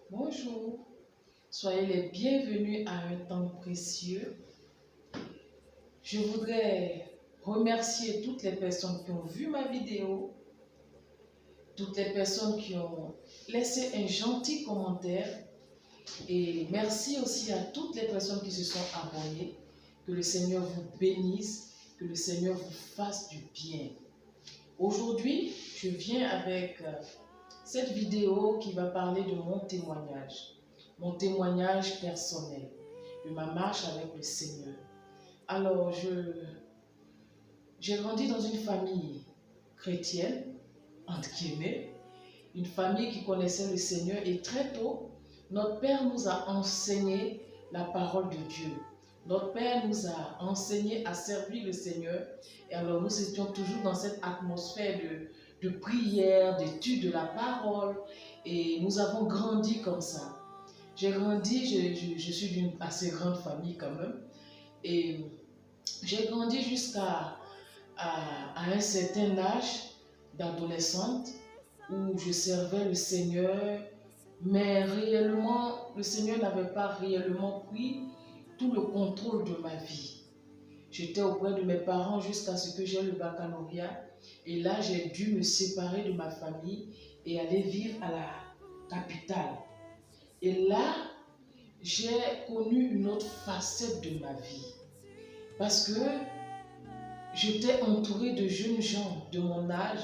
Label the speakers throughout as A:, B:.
A: Bonjour, soyez les bienvenus à un temps précieux. Je voudrais remercier toutes les personnes qui ont vu ma vidéo, toutes les personnes qui ont laissé un gentil commentaire et merci aussi à toutes les personnes qui se sont abonnées. Que le Seigneur vous bénisse, que le Seigneur vous fasse du bien. Aujourd'hui, je viens avec cette vidéo qui va parler de mon témoignage personnel, de ma marche avec le Seigneur. Alors, j'ai grandi dans une famille chrétienne, entre guillemets, une famille qui connaissait le Seigneur et très tôt, notre Père nous a enseigné la parole de Dieu. Notre Père nous a enseigné à servir le Seigneur et alors nous étions toujours dans cette atmosphère de prière, d'étude de la parole et nous avons grandi comme ça. J'ai grandi, je suis d'une assez grande famille quand même et j'ai grandi jusqu'à un certain âge d'adolescente où je servais le Seigneur, mais réellement, le Seigneur n'avait pas réellement pris tout le contrôle de ma vie. J'étais auprès de mes parents jusqu'à ce que j'aie le baccalauréat et là, j'ai dû me séparer de ma famille et aller vivre à la capitale. Et là, j'ai connu une autre facette de ma vie parce que j'étais entourée de jeunes gens de mon âge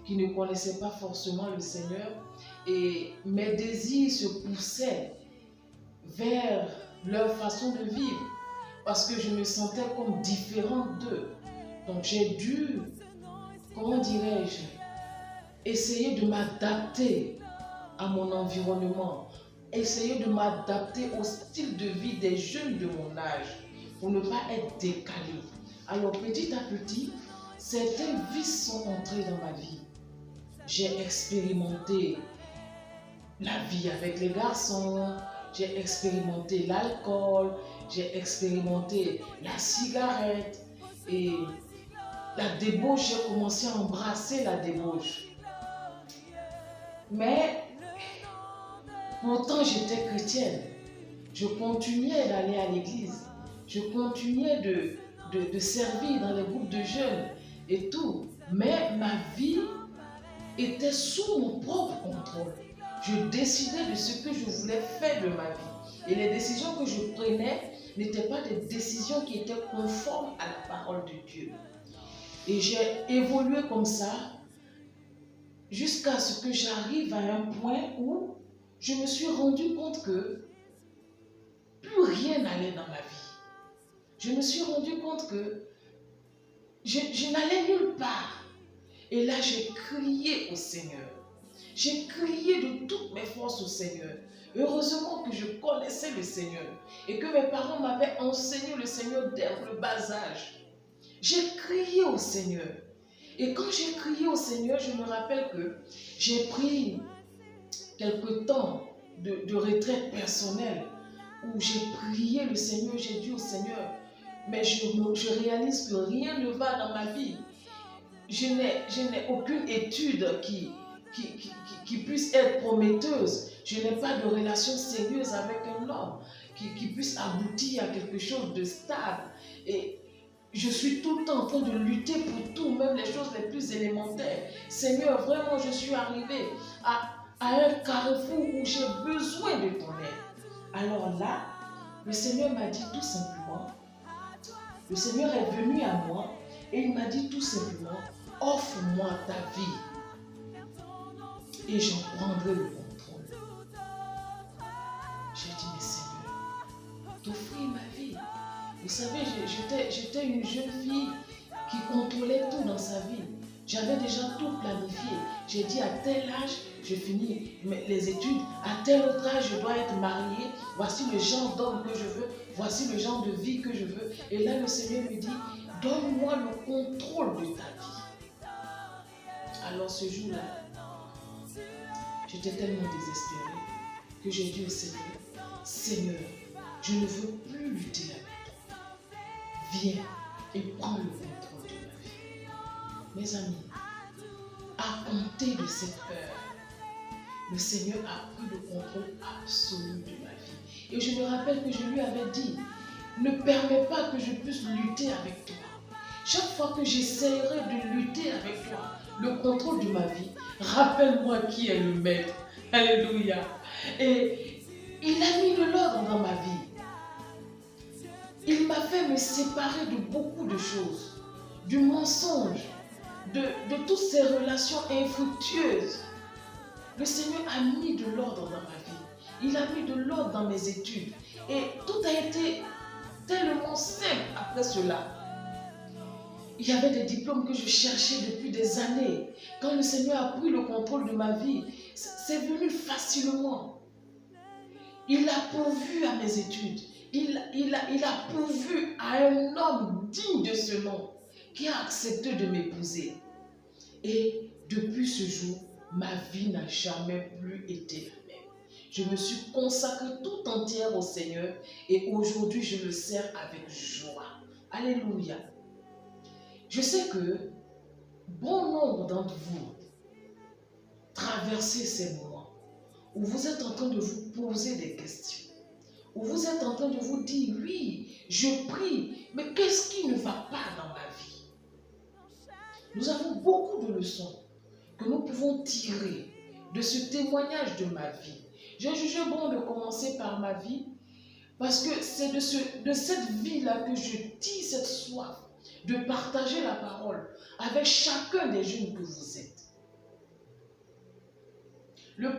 A: qui ne connaissaient pas forcément le Seigneur et mes désirs se poussaient vers leur façon de vivre parce que je me sentais comme différente d'eux. Donc j'ai dû, comment dirais-je, essayer de m'adapter à mon environnement, essayer de m'adapter au style de vie des jeunes de mon âge pour ne pas être décalé. Alors petit à petit, certains vices sont entrés dans ma vie. J'ai expérimenté la vie avec les garçons, j'ai expérimenté l'alcool, j'ai expérimenté la cigarette et la débauche, j'ai commencé à embrasser la débauche. Mais pourtant j'étais chrétienne, je continuais d'aller à l'église, je continuais de servir dans les groupes de jeunes et tout, mais ma vie était sous mon propre contrôle. Je décidais de ce que je voulais faire de ma vie. Et les décisions que je prenais n'étaient pas des décisions qui étaient conformes à la parole de Dieu. Et j'ai évolué comme ça jusqu'à ce que j'arrive à un point où je me suis rendu compte que plus rien n'allait dans ma vie. Je me suis rendu compte que je n'allais nulle part. Et là, j'ai crié au Seigneur. J'ai crié de toutes mes forces au Seigneur. Heureusement que je connaissais le Seigneur et que mes parents m'avaient enseigné le Seigneur dès le bas âge. J'ai crié au Seigneur. Et quand j'ai crié au Seigneur, je me rappelle que j'ai pris quelque temps de retraite personnelle où j'ai prié le Seigneur, j'ai dit au Seigneur, mais je réalise que rien ne va dans ma vie. Je n'ai aucune étude qui puisse être prometteuse. Je n'ai pas de relation sérieuse avec un homme qui puisse aboutir à quelque chose de stable. Et je suis tout le temps en train de lutter pour tout, même les choses les plus élémentaires. Seigneur, vraiment, je suis arrivée à un carrefour où j'ai besoin de ton aide. Alors là, le Seigneur m'a dit tout simplement, le Seigneur est venu à moi et il m'a dit tout simplement, offre-moi ta vie et j'en prendrai le contrôle. J'ai dit, mais Seigneur, t'offrir ma vie. Vous savez, j'étais une jeune fille qui contrôlait tout dans sa vie. J'avais déjà tout planifié. J'ai dit, à tel âge, je finis les études. À tel autre âge, je dois être mariée. Voici le genre d'homme que je veux. Voici le genre de vie que je veux. Et là, le Seigneur me dit, donne-moi le contrôle de ta vie. Alors ce jour-là, j'étais tellement désespérée que j'ai dit au Seigneur, Seigneur, je ne veux plus lutter avec toi. Viens et prends le contrôle de ma vie. Mes amis, à compter de cette heure, le Seigneur a pris le contrôle absolue de ma vie. Et je me rappelle que je lui avais dit, ne permets pas que je puisse lutter avec toi. Chaque fois que j'essaierai de lutter avec toi, le contrôle de ma vie, rappelle-moi qui est le maître. Alléluia. Et il a mis de l'ordre dans ma vie. Il m'a fait me séparer de beaucoup de choses, du mensonge, de toutes ces relations infructueuses. Le Seigneur a mis de l'ordre dans ma vie. Il a mis de l'ordre dans mes études. Et tout a été tellement simple après cela. Il y avait des diplômes que je cherchais depuis des années. Quand le Seigneur a pris le contrôle de ma vie, c'est venu facilement. Il a pourvu à mes études. Il a pourvu à un homme digne de ce nom qui a accepté de m'épouser. Et depuis ce jour, ma vie n'a jamais plus été la même. Je me suis consacrée tout entière au Seigneur et aujourd'hui je le sers avec joie. Alléluia. Je sais que bon nombre d'entre vous traversez ces moments où vous êtes en train de vous poser des questions, où vous êtes en train de vous dire, oui, je prie, mais qu'est-ce qui ne va pas dans ma vie? Nous avons beaucoup de leçons que nous pouvons tirer de ce témoignage de ma vie. J'ai jugé bon de commencer par ma vie parce que c'est de cette vie-là que je tire cette soif de partager la parole avec chacun des jeunes que vous êtes. La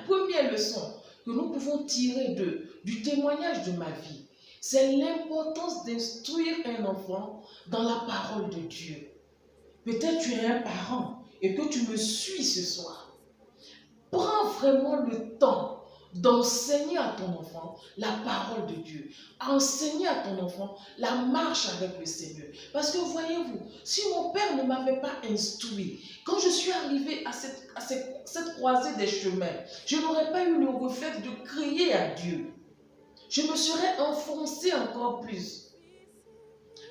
A: première leçon que nous pouvons tirer du témoignage de ma vie, c'est l'importance d'instruire un enfant dans la parole de Dieu. Peut-être tu es un parent et que tu me suis ce soir. Prends vraiment le temps d'enseigner à ton enfant la parole de Dieu. Enseigner à ton enfant la marche avec le Seigneur. Parce que voyez-vous, si mon père ne m'avait pas instruit, quand je suis arrivée à cette croisée des chemins, je n'aurais pas eu le réflexe de crier à Dieu. Je me serais enfoncée encore plus.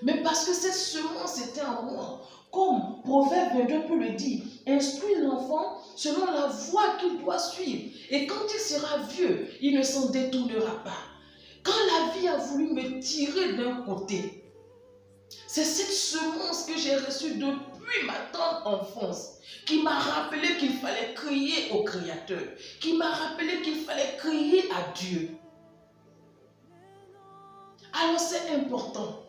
A: Mais parce que cette semence était en moi, comme Proverbe 22 peut le dire, instruis l'enfant selon la voie qu'il doit suivre. Et quand il sera vieux, il ne s'en détournera pas. Quand la vie a voulu me tirer d'un côté, c'est cette semence que j'ai reçue depuis ma tendre enfance qui m'a rappelé qu'il fallait crier au Créateur, qui m'a rappelé qu'il fallait crier à Dieu. Alors c'est important,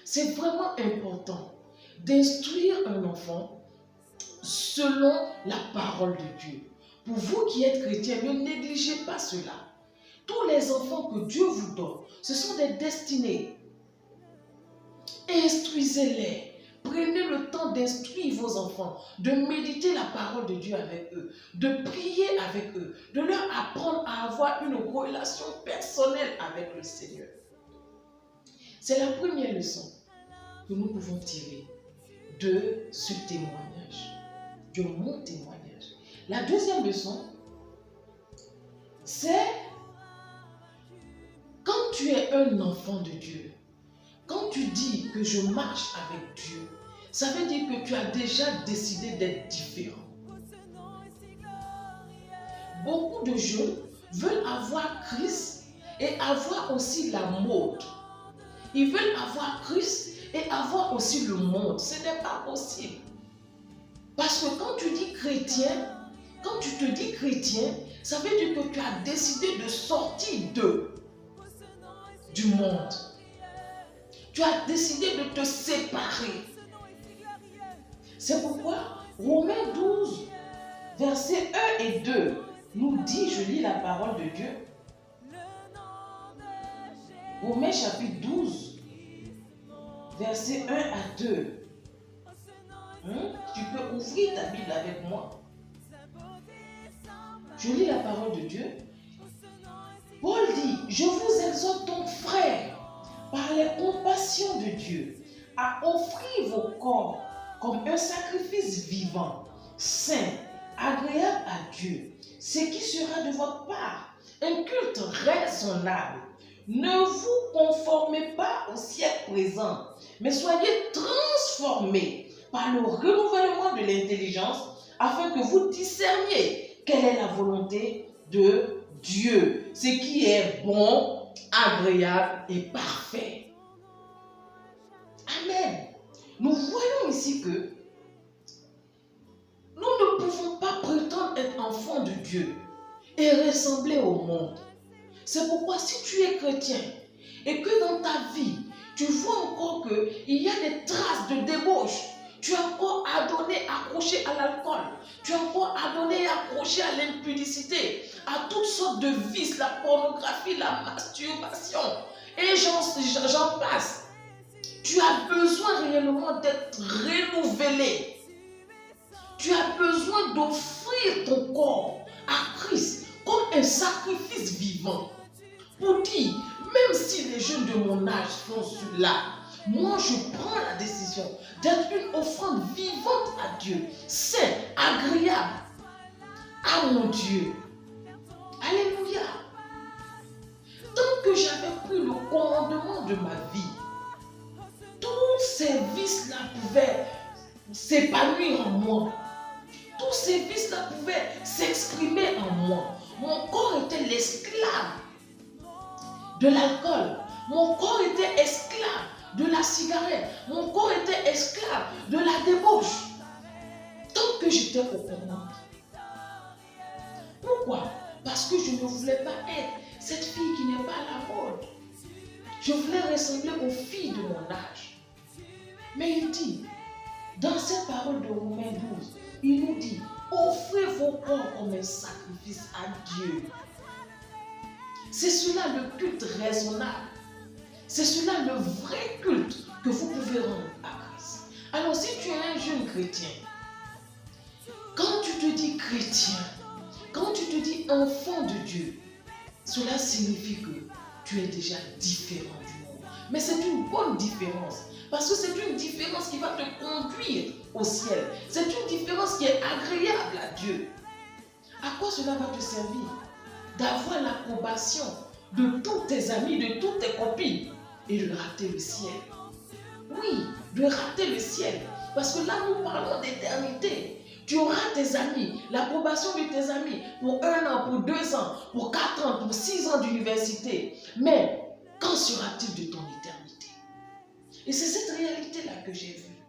A: c'est vraiment important d'instruire un enfant selon la parole de Dieu. Pour vous qui êtes chrétiens, ne négligez pas cela. Tous les enfants que Dieu vous donne, ce sont des destinés. Instruisez-les. Prenez le temps d'instruire vos enfants, de méditer la parole de Dieu avec eux, de prier avec eux, de leur apprendre à avoir une relation personnelle avec le Seigneur. C'est la première leçon que nous pouvons tirer de ce témoignage, de mon témoignage. La deuxième leçon, c'est quand tu es un enfant de Dieu, quand tu dis que je marche avec Dieu, ça veut dire que tu as déjà décidé d'être différent. Beaucoup de jeunes veulent avoir Christ et avoir aussi la mode. Ils veulent avoir Christ et avoir aussi le monde. Ce n'est pas possible. Parce que quand tu dis chrétien, quand tu te dis chrétien, ça veut dire que tu as décidé de sortir du monde. Tu as décidé de te séparer. C'est pourquoi Romains 12, versets 1 et 2 nous dit, je lis la parole de Dieu. Romains chapitre 12, versets 1 à 2. Tu peux ouvrir ta Bible avec moi. Je lis la parole de Dieu. Paul dit, je vous exhorte donc, frères, par les compassions de Dieu, à offrir vos corps comme un sacrifice vivant, saint, agréable à Dieu, ce qui sera de votre part un culte raisonnable. Ne vous conformez pas au siècle présent, mais soyez transformés par le renouvellement de l'intelligence, afin que vous discerniez quelle est la volonté de Dieu, ce qui est bon, agréable et parfait. Amen. Nous voyons ici que nous ne pouvons pas prétendre être enfants de Dieu et ressembler au monde. C'est pourquoi si tu es chrétien et que dans ta vie, tu vois encore qu'il y a des traces de débauche, tu es encore adonné, accroché à l'alcool, tu es encore adonné, accroché à l'impudicité, à toutes sortes de vices, la pornographie, la masturbation, et j'en passe. Tu as besoin réellement d'être renouvelé. Tu as besoin d'offrir ton corps à Christ comme un sacrifice vivant. Pour dire, même si les jeunes de mon âge font cela, moi je prends la décision d'être une offrande vivante à Dieu, sainte, agréable à mon Dieu. Alléluia. Tant que j'avais pris le commandement de ma vie, tous ces vices-là pouvaient s'épanouir en moi. Tous ces vices-là pouvaient s'exprimer en moi. Mon corps était l'esclave de l'alcool. Mon corps était esclave de la cigarette. Mon corps était esclave de la débauche. Tant que j'étais aux commandes. Pourquoi? Parce que je ne voulais pas être cette fille qui n'est pas à la mode. Je voulais ressembler aux filles de mon âge. Mais il dit, dans cette parole de Romains 12, il nous dit, offrez vos corps comme un sacrifice à Dieu. C'est cela le culte raisonnable. C'est cela le vrai culte que vous pouvez rendre à Christ. Alors si tu es un jeune chrétien, quand tu te dis chrétien, quand tu te dis enfant de Dieu, cela signifie que tu es déjà différent du monde. Mais c'est une bonne différence. Parce que c'est une différence qui va te conduire au ciel. C'est une différence qui est agréable à Dieu. À quoi cela va te servir? D'avoir l'approbation de tous tes amis, de toutes tes copines et de rater le ciel. Oui, de rater le ciel. Parce que là, nous parlons d'éternité. Tu auras tes amis, l'approbation de tes amis pour 1 an, pour 2 ans, pour 4 ans, pour 6 ans d'université. Mais qu'en sera-t-il de ton éternité? Et c'est cette réalité-là que j'ai vue.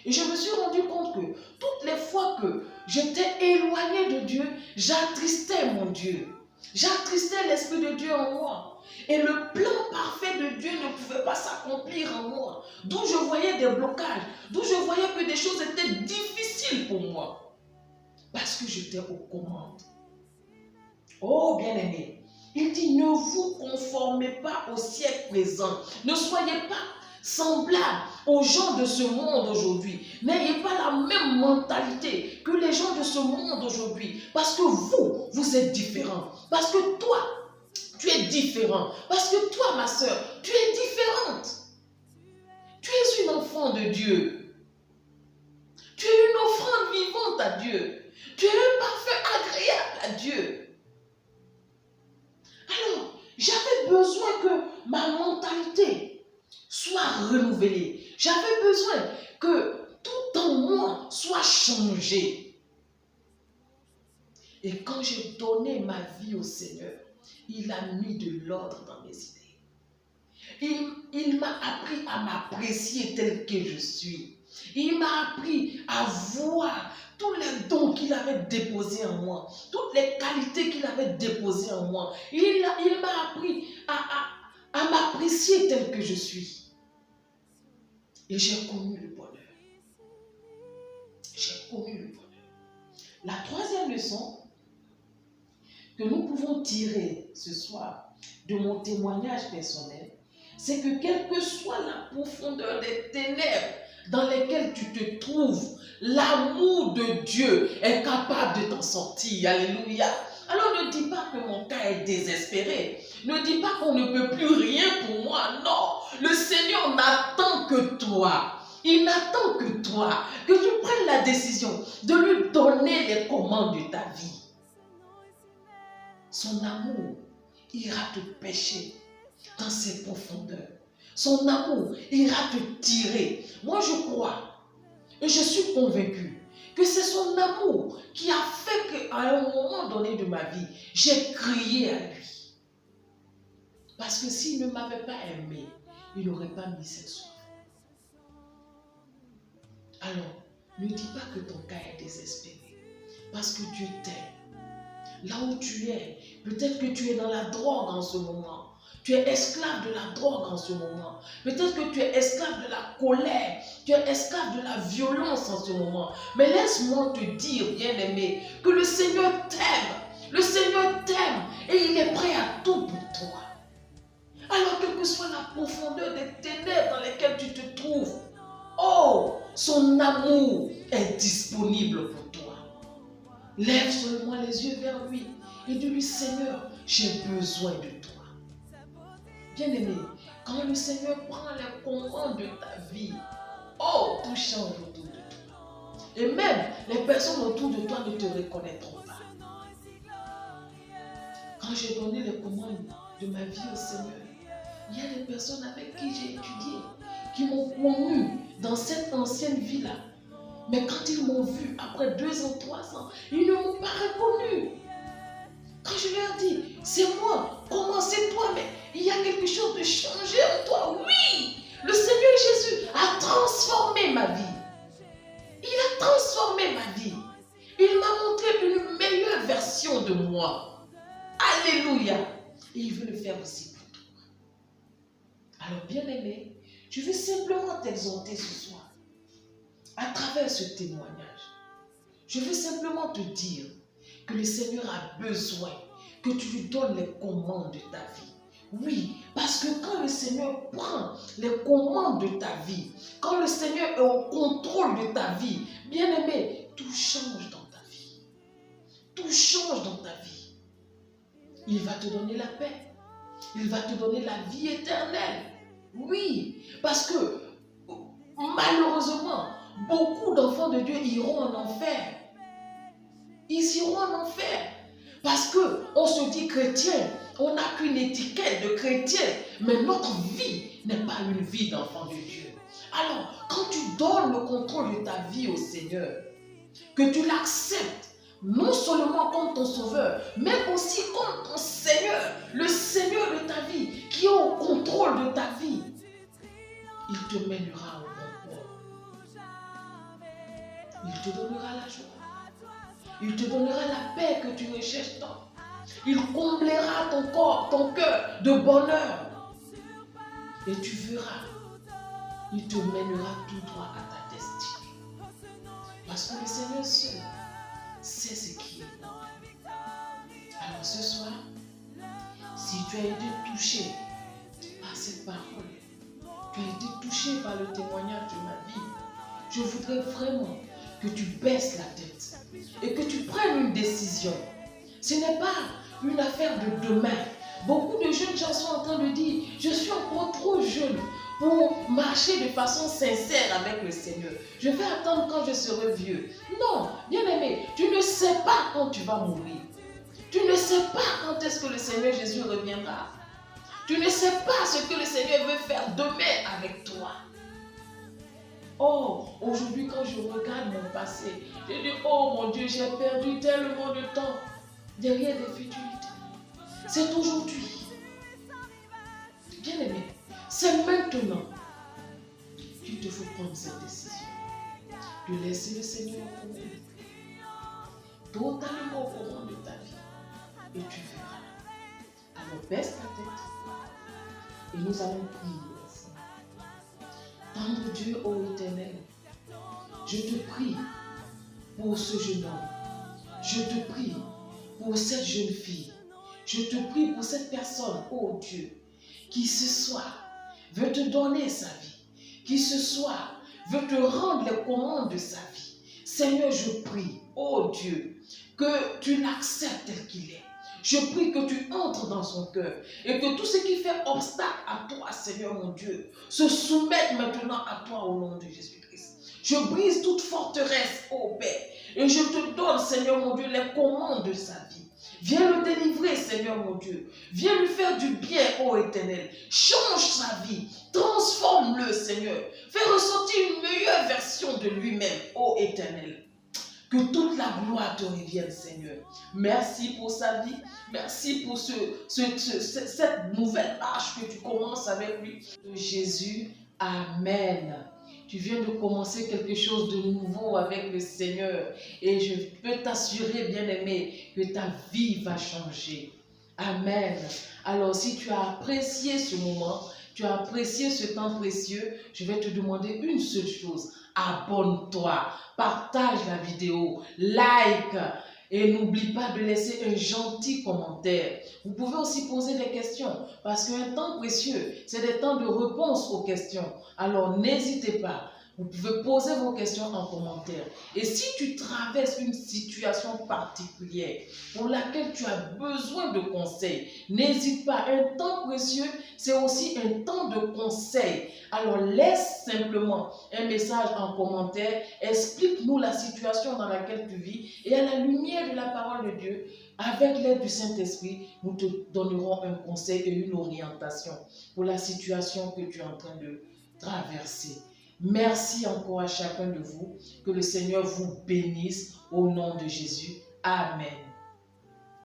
A: Et je me suis rendu compte que toutes les fois que j'étais éloigné de Dieu, j'attristais mon Dieu. J'attristais l'Esprit de Dieu en moi. Et le plan parfait de Dieu ne pouvait pas s'accomplir en moi. D'où je voyais des blocages, d'où je voyais que des choses étaient difficiles pour moi. Parce que j'étais aux commandes. Oh bien-aimé, il dit ne vous conformez pas au siècle présent. Ne soyez pas semblables aux gens de ce monde aujourd'hui. N'ayez pas la même mentalité que les gens de ce monde aujourd'hui. Parce que vous êtes différents. Parce que toi, tu es différent. Parce que toi, ma soeur, tu es différente. Tu es une enfant de Dieu. Tu es une offrande vivante à Dieu. Tu es un parfum agréable à Dieu. Alors, j'avais besoin que ma mentalité soit renouvelée. J'avais besoin que tout en moi soit changé. Et quand j'ai donné ma vie au Seigneur, il a mis de l'ordre dans mes idées. Il m'a appris à m'apprécier tel que je suis. Il m'a appris à voir tous les dons qu'il avait déposés en moi, toutes les qualités qu'il avait déposées en moi. Il m'a appris à m'apprécier tel que je suis. Et j'ai connu le bonheur. J'ai connu le bonheur. La troisième leçon que nous pouvons tirer ce soir de mon témoignage personnel, c'est que quelle que soit la profondeur des ténèbres dans lesquelles tu te trouves, l'amour de Dieu est capable de t'en sortir. Alléluia. Alors ne dis pas que mon cas est désespéré. Ne dis pas qu'on ne peut plus rien pour moi. Non, le Seigneur n'attend que toi. Il n'attend que toi, que tu prennes la décision de lui donner les commandes de ta vie. Son amour ira te pêcher dans ses profondeurs. Son amour ira te tirer. Moi, je crois et je suis convaincu que c'est son amour qui a fait qu'à un moment donné de ma vie, j'ai crié à lui. Parce que s'il ne m'avait pas aimé, il n'aurait pas mis cette soif. Alors, ne dis pas que ton cas est désespéré. Parce que Dieu t'aime. Là où tu es, peut-être que tu es dans la drogue en ce moment. Tu es esclave de la drogue en ce moment. Peut-être que tu es esclave de la colère. Tu es esclave de la violence en ce moment. Mais laisse-moi te dire, bien-aimé, que le Seigneur t'aime. Le Seigneur t'aime et il est prêt à tout pour toi. Alors, quelle que soit la profondeur des ténèbres dans lesquelles tu te trouves, oh, son amour est disponible pour toi. Lève seulement les yeux vers lui et dis-lui, Seigneur, j'ai besoin de toi. Bien-aimé, quand le Seigneur prend les commandes de ta vie, oh, tout change autour de toi. Et même les personnes autour de toi ne te reconnaîtront pas. Quand j'ai donné les commandes de ma vie au Seigneur, il y a des personnes avec qui j'ai étudié, qui m'ont connu dans cette ancienne vie-là. Mais quand ils m'ont vu après 2 ans, 3 ans, ils ne m'ont pas reconnu. Quand je leur dis, c'est moi, comment c'est toi, mais il y a quelque chose de changé en toi. Oui, le Seigneur Jésus a transformé ma vie. Il a transformé ma vie. Il m'a montré une meilleure version de moi. Alléluia. Et il veut le faire aussi pour toi. Alors, bien-aimé, je veux simplement t'exhorter ce soir à travers ce témoignage. Je veux simplement te dire que le Seigneur a besoin que tu lui donnes les commandes de ta vie. Oui, parce que quand le Seigneur prend les commandes de ta vie, quand le Seigneur est au contrôle de ta vie, bien-aimé, tout change dans ta vie. Tout change dans ta vie. Il va te donner la paix. Il va te donner la vie éternelle. Oui, parce que malheureusement, beaucoup d'enfants de Dieu iront en enfer. Ils iront en enfer. Parce qu'on se dit chrétien, on n'a qu'une étiquette de chrétien, mais notre vie n'est pas une vie d'enfant de Dieu. Alors, quand tu donnes le contrôle de ta vie au Seigneur, que tu l'acceptes, non seulement comme ton sauveur, mais aussi comme ton Seigneur, le Seigneur de ta vie, qui est au contrôle de ta vie, il te mènera au bon port. Il te donnera la joie. Il te donnera la paix que tu recherches tant. Il comblera ton corps, ton cœur de bonheur. Et tu verras, il te mènera tout droit à ta destinée. Parce que le Seigneur seul sait ce qui est bon. Alors ce soir, si tu as été touché par cette parole, tu as été touché par le témoignage de ma vie, je voudrais vraiment que tu baisses la tête et que tu prennes une décision. Ce n'est pas une affaire de demain. Beaucoup de jeunes gens sont en train de dire, je suis encore trop jeune pour marcher de façon sincère avec le Seigneur. Je vais attendre quand je serai vieux. Non, bien-aimé, tu ne sais pas quand tu vas mourir. Tu ne sais pas quand est-ce que le Seigneur Jésus reviendra. Tu ne sais pas ce que le Seigneur veut faire demain avec toi. Oh, aujourd'hui quand je regarde mon passé, je dis, oh mon Dieu, j'ai perdu tellement de temps derrière des futilités. C'est aujourd'hui. Bien aimé, c'est maintenant qu'il te faut prendre cette décision. De laisser le Seigneur au courant. Totalement au courant de ta vie. Et tu verras. Alors baisse ta tête. Et nous allons prier. Tendre Dieu, ô Éternel, je te prie pour ce jeune homme. Je te prie pour cette jeune fille. Je te prie pour cette personne, ô Dieu, qui ce soir veut te donner sa vie, qui ce soir veut te rendre les commandes de sa vie. Seigneur, je prie, ô Dieu, que tu l'acceptes tel qu'il est. Je prie que tu entres dans son cœur et que tout ce qui fait obstacle à toi, Seigneur mon Dieu, se soumette maintenant à toi au nom de Jésus-Christ. Je brise toute forteresse, ô Père, et je te donne, Seigneur mon Dieu, les commandes de sa vie. Viens le délivrer, Seigneur mon Dieu. Viens lui faire du bien, ô Éternel. Change sa vie. Transforme-le, Seigneur. Fais ressortir une meilleure version de lui-même, ô Éternel. Que toute la gloire te revienne, Seigneur. Merci pour sa vie. Merci pour cette nouvelle marche que tu commences avec lui. De Jésus, Amen. Tu viens de commencer quelque chose de nouveau avec le Seigneur. Et je peux t'assurer, bien-aimé, que ta vie va changer. Amen. Alors, si tu as apprécié ce moment, tu as apprécié ce temps précieux, je vais te demander une seule chose. Abonne-toi, partage la vidéo, like et n'oublie pas de laisser un gentil commentaire. Vous pouvez aussi poser des questions parce qu'un temps précieux, c'est des temps de réponse aux questions. Alors n'hésitez pas. Vous pouvez poser vos questions en commentaire. Et si tu traverses une situation particulière pour laquelle tu as besoin de conseils, n'hésite pas. Un temps précieux, c'est aussi un temps de conseil. Alors laisse simplement un message en commentaire. Explique-nous la situation dans laquelle tu vis. Et à la lumière de la parole de Dieu, avec l'aide du Saint-Esprit, nous te donnerons un conseil et une orientation pour la situation que tu es en train de traverser. Merci encore à chacun de vous. Que le Seigneur vous bénisse au nom de Jésus. Amen.